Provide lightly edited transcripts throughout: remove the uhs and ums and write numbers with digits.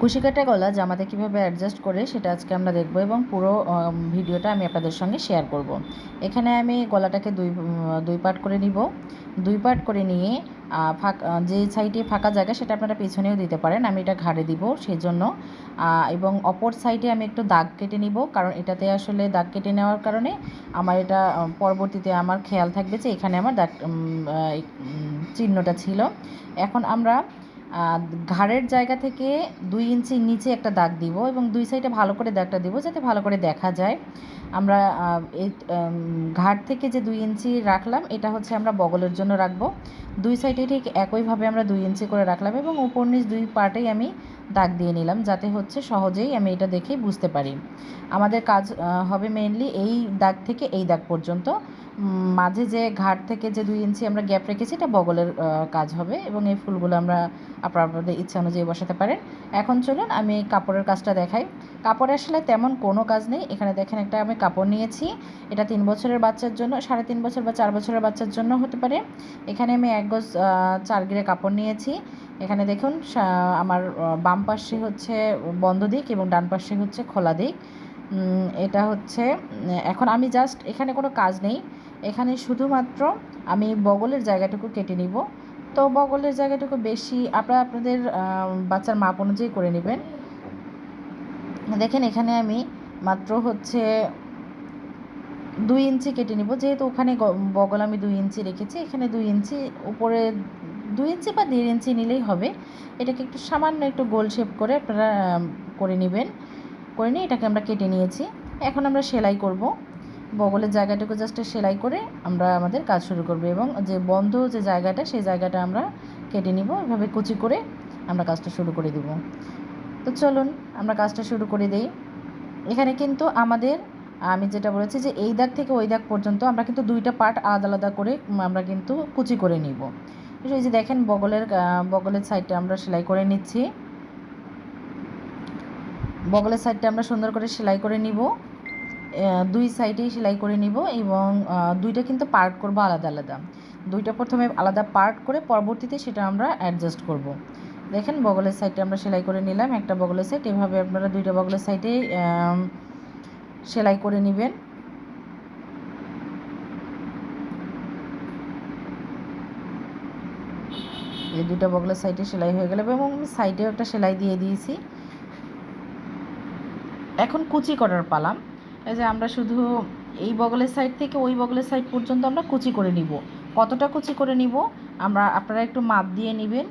কুশি কাটা গলা জামাতে কীভাবে অ্যাডজাস্ট করে সেটা আজকে আমরা দেখব এবং পুরো ভিডিওটা আমি আপনাদের সঙ্গে শেয়ার করব। এখানে আমি গলাটাকে দুই পার্ট করে নিব। দুই পার্ট করে নিয়ে যে সাইডে ফাঁকা জায়গা সেটা আপনারা পেছনেও দিতে পারেন, আমি এটা ঘাড়ে দিব সেই জন্য। এবং অপর সাইডে আমি একটু দাগ কেটে নিব, কারণ এটাতে আসলে দাগ কেটে নেওয়ার কারণে আমার এটা পরবর্তীতে আমার খেয়াল থাকবে যে এখানে আমার দাগ চিহ্নটা ছিল। এখন আমরা ঘাড়ের জায়গা থেকে 2 ইঞ্চি নিচে একটা দাগ দিব এবং দুই সাইডে ভালো করে দাগটা দিব যাতে ভালো করে দেখা যায়। আমরা এই ঘাড় থেকে যে 2 ইঞ্চি রাখলাম এটা হচ্ছে আমরা বগলের জন্য রাখবো। দুই সাইডে ঠিক একইভাবে আমরা 2 ইঞ্চি করে রাখলাম এবং উপর নিচ দুই পার্টেই আমি দাগ দিয়ে নিলাম, যাতে হচ্ছে সহজেই আমি এটা দেখেই বুঝতে পারি। আমাদের কাজ হবে মেইনলি এই দাগ থেকে এই দাগ পর্যন্ত। মাঝে যে ঘাড় থেকে যে 2 ইঞ্চি আমরা গ্যাপ রেখেছি এটা বগলের কাজ হবে এবং এই ফুলগুলো আমরা আপনাদের ইচ্ছা অনুযায়ী বসাতে পারেন। এখন চলুন আমি কাপড়ের কাজটা দেখাই। কাপড়ে আসলে তেমন কোনো কাজ নেই। এখানে দেখেন একটা আমি কাপড় নিয়েছি, এটা 3 বছরের বাচ্চার জন্য, 3.5 বছর বা 4 বছরের বাচ্চার জন্য হতে পারে। এখানে আমি 1 গজ 4 গিরে কাপড় নিয়েছি। এখানে দেখুন আমার বাম পাশে হচ্ছে বন্ধ দিক এবং ডান পাশে হচ্ছে খোলা দিক। এটা হচ্ছে এখন আমি জাস্ট এখানে কোনো কাজ নেই, এখানে শুধুমাত্র আমি বগলের জায়গাটুকু কেটে নিব। তো বগলের জায়গাটুকু বেশি আপনাদের বাচ্চার মাপ অনুযায়ী করে নেবেন। দেখেন এখানে আমি মাত্র হচ্ছে 2 ইঞ্চি কেটে নিব, যেহেতু ওখানে বগল আমি 2 ইঞ্চি রেখেছি, এখানে 2 ইঞ্চি উপরে 2 ইঞ্চি বা 1.5 ইঞ্চি নিলেই হবে। এটাকে একটু সামান্য একটু গোল শেপ করে আপনারা করে নেবেন। করে নিয়ে এটাকে আমরা কেটে নিয়েছি। এখন আমরা সেলাই করব। বগলের জায়গাটুকু জাস্ট সেলাই করে আমরা আমাদের কাজ শুরু করব এবং যে বন্ধ যে জায়গাটা সেই জায়গাটা আমরা কেটে নিব। এভাবে কুচি করে আমরা কাজটা শুরু করে দেব। তো চলুন আমরা কাজটা শুরু করে দেই। এখানে কিন্তু আমি যেটা বলেছি যে এই দাগ থেকে ওই দাগ পর্যন্ত আমরা কিন্তু দুইটা পার্ট আলাদা আলাদা করে আমরা কিন্তু কুচি করে নিব। এই যে দেখেন বগলের সাইডটা আমরা সেলাই করে নিচ্ছি। বগলের সাইডটা আমরা সুন্দর করে সেলাই করে নিব, দুই সাইডেই সেলাই করে নিব এবং দুইটা কিন্তু পার্ট করব আলাদা আলাদা। দুইটা প্রথমে আলাদা পার্ট করে পরবর্তীতে সেটা আমরা অ্যাডজাস্ট করব। দেখেন বগলের সাইডটা আমরা সেলাই করে নিলাম, একটা বগলের সাইড। এভাবে আপনারা দুইটা বগলের সাইডে সেলাই করে নেবেন। এই দুটো বগলের সাইডে সেলাই হয়ে গেল এবং আমি সাইডেও একটা সেলাই দিয়ে দিয়েছি। এখন কুচি করার পালাম। এই যে আমরা শুধু এই বগলের সাইড থেকে ওই বগলের সাইড পর্যন্ত আমরা কুচি করে নিব। কতটা কুচি করে নিব আপনারা একটু মাপ দিয়ে নেবেন,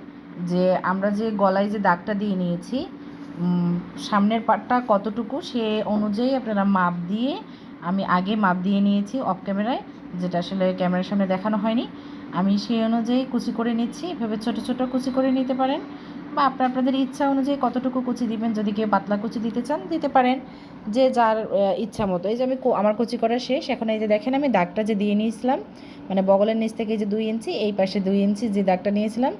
যে আমরা যে গলায় যে দাগটা দিয়ে নিয়েছি সামনের পাটটা কতটুকু সে অনুযায়ী আপনারা মাপ দিয়ে, আমি আগে মাপ দিয়ে নিয়েছি অফ ক্যামেরায়, যেটা আসলে ক্যামেরার সামনে দেখানো হয়নি। আমি সেই অনুযায়ী কুচি করে নিচ্ছি। এভাবে ছোটো ছোটো কুচি করে নিতে পারেন বা আপনাদের ইচ্ছা অনুযায়ী কতটুকু কুচি দিবেন। যদি কেউ পাতলা কুচি দিতে চান দিতে পারেন, যে যার ইচ্ছা মতো। এই যে আমার কুচি করা শেষ। এখন এই যে দেখেন আমি দাগটা যে দিয়ে নিয়েছিলাম, মানে বগলের নিচ থেকে যে 2 ইঞ্চি, এই পাশে 2 ইঞ্চি যে দাগটা নিয়েছিলাম,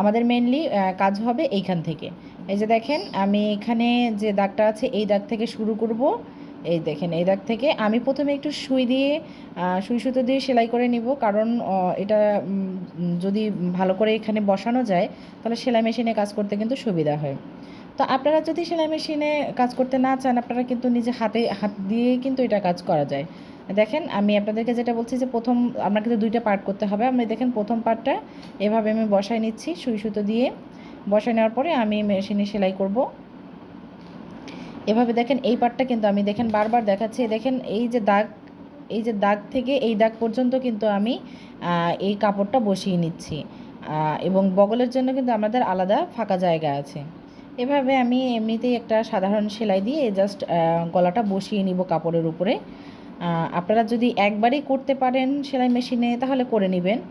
আমাদের মেনলি কাজ হবে এইখান থেকে। এই যে দেখেন আমি এখানে যে দাগটা আছে এই দাগ থেকে শুরু করব। এই দেখেন এই দাগ থেকে আমি প্রথমে একটু সুই সুতো দিয়ে সেলাই করে নিব, কারণ এটা যদি ভালো করে এখানে বসানো যায় তাহলে সেলাই মেশিনে কাজ করতে কিন্তু সুবিধা হয়। তো আপনারা যদি সেলাই মেশিনে কাজ করতে না চান, আপনারা কিন্তু নিজে হাত দিয়েই কিন্তু এটা কাজ করা যায়। দেখেন আমি আপনাদেরকে যেটা বলছি যে প্রথম আমরা কিন্তু দুইটা পার্ট করতে হবে। আমি দেখেন প্রথম পার্টটা এভাবে আমি বসায় নিচ্ছি সুতো দিয়ে। বসায় নেওয়ার পরে আমি মেশিনে সেলাই করব। এভাবে দেখেন এই পার্টটা কিন্তু আমি দেখেন বারবার দেখাচ্ছি। দেখেন এই যে দাগ থেকে এই দাগ পর্যন্ত কিন্তু আমি এই কাপড়টা বসিয়ে নিচ্ছি এবং বগলের জন্য কিন্তু আমাদের আলাদা ফাঁকা জায়গা আছে। এভাবে আমি এমনিতেই একটা সাধারণ সেলাই দিয়ে জাস্ট গলাটা বসিয়ে নিব কাপড়ের উপরে। আপনারা যদি একবারই করতে পারেন সেলাই মেশিনে তাহলে করে নেবেন।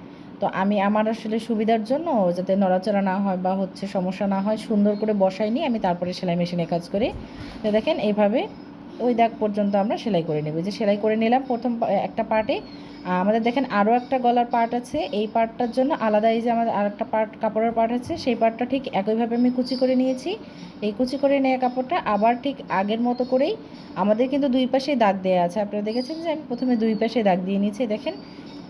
তো আমার আসলে সুবিধার জন্য, যাতে নড়াচড়া না হয় বা সমস্যা না হয়, সুন্দর করে বসাই নিয়ে আমি তারপরে সেলাই মেশিনে কাজ করি। তো দেখেন এইভাবে ওই দাগ পর্যন্ত আমরা সেলাই করে নেব। যে সেলাই করে নিলাম প্রথম একটা পার্টে। আমাদের দেখেন আরও একটা গলার পার্ট আছে, এই পার্টটার জন্য আলাদা এই যে আমাদের আর একটা পার্ট কাপড়ের পার্ট আছে, সেই পার্টটা ঠিক একইভাবে আমি কুচি করে নিয়েছি। এই কুচি করে নেওয়া কাপড়টা আবার ঠিক আগের মতো করেই, আমাদের কিন্তু দুই পাশেই দাগ দেওয়া আছে, আপনারা দেখেছেন যে আমি প্রথমে দুই পাশে দাগ দিয়ে নিয়েছি। দেখেন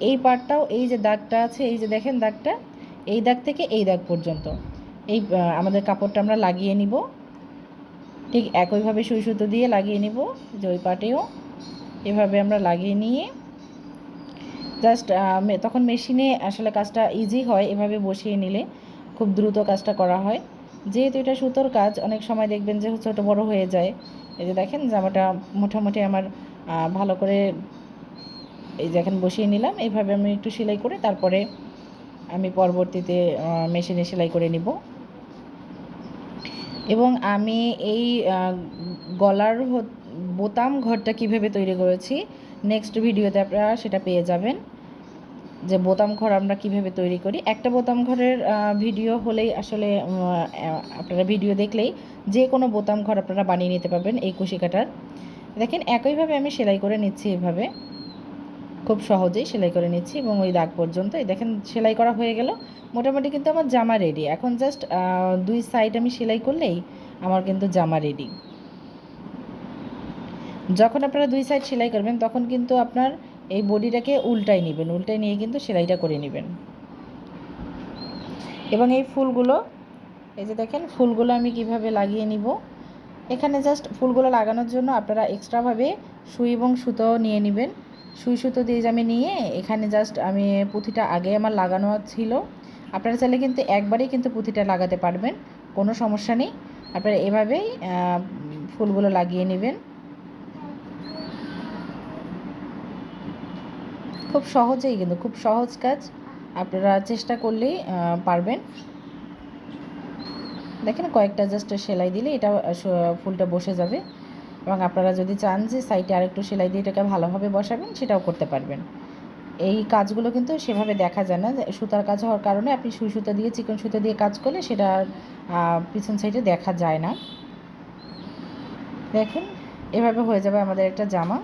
এই পার্টটাও এই যে দাগটা আছে, এই যে দেখেন দাগটা, এই দাগ থেকে এই দাগ পর্যন্ত এই আমাদের কাপড়টা আমরা লাগিয়ে নিব। ঠিক একইভাবে সুই সুতো দিয়ে লাগিয়ে নিব, যে ওই পাটেও এভাবে আমরা লাগিয়ে নিয়ে জাস্ট তখন মেশিনে আসলে কাজটা ইজি হয়, এভাবে বসিয়ে নিলে খুব দ্রুত কাজটা করা হয়। যেহেতু এটা সুতোর কাজ, অনেক সময় দেখবেন যে ছোটো বড় হয়ে যায়। এই যে দেখেন জামাটা মোটামুটি আমার ভালো করে এই যে এখন বসিয়ে নিলাম। এইভাবে আমি একটু সেলাই করে তারপরে আমি পরবর্তীতে মেশিনে সেলাই করে নিব। এবং আমি এই গলার বোতাম ঘরটা কিভাবে তৈরি করেছি নেক্সট ভিডিওতে আপনারা সেটা পেয়ে যাবেন, যে বোতাম ঘর আমরা কিভাবে তৈরি করি। একটা বোতাম ঘরের ভিডিও হলেই আসলে আপনারা ভিডিও দেখলেই যে কোনো বোতাম ঘর আপনারা বানিয়ে নিতে পারবেন এই কুশি কাটার। দেখেন একইভাবে আমি সেলাই করে নিচ্ছি, এভাবে খুব সহজেই সেলাই করে নিচ্ছি এবং ওই দাগ পর্যন্ত। এই দেখেন সেলাই করা হয়ে গেল, মোটামুটি কিন্তু আমার জামা রেডি। এখন জাস্ট 2 সাইড আমি সেলাই করলেই আমার কিন্তু জামা রেডি। যখন আপনারা 2 সাইড সেলাই করবেন তখন কিন্তু আপনার এই বডিটাকে উল্টাই নেবেন, উল্টাই নিয়ে কিন্তু সেলাইটা করে নেবেন। এবং এই ফুলগুলো, এই যে দেখেন ফুলগুলো আমি কিভাবে লাগিয়ে নিব। এখানে জাস্ট ফুলগুলো লাগানোর জন্য আপনারা এক্সট্রাভাবে সুই এবং সুতো নিয়ে নেবেন। সুই সুতো দিয়ে আমি নিয়ে এখানে জাস্ট আমি পুঁথিটা আগে আমার লাগানো ছিল। আপনারা চাইলে কিন্তু একবারেই কিন্তু পুঁথিটা লাগাতে পারবেন, কোনো সমস্যা নেই। আপনারা এভাবেই ফুলগুলো লাগিয়ে নেবেন। খুব সহজেই, কিন্তু খুব সহজ কাজ, আপনারা চেষ্টা করলেই পারবেন। দেখেন কয়েকটা জাস্ট সেলাই দিলে এটা ফুলটা বসে যাবে। এবং আপনারা যদি চান যে সাইডে আরেকটু সেলাই দিয়ে এটাকে ভালোভাবে বসাবেন, সেটাও করতে পারবেন। এই কাজগুলো কিন্তু সেভাবে দেখা যায় না, সুতার কাজ হওয়ার কারণে আপনি সুই সুতো দিয়ে চিকন সুতো দিয়ে কাজ করলে সেটা পিছন সাইডে দেখা যায় না। দেখেন এভাবে হয়ে যাবে আমাদের একটা জামা।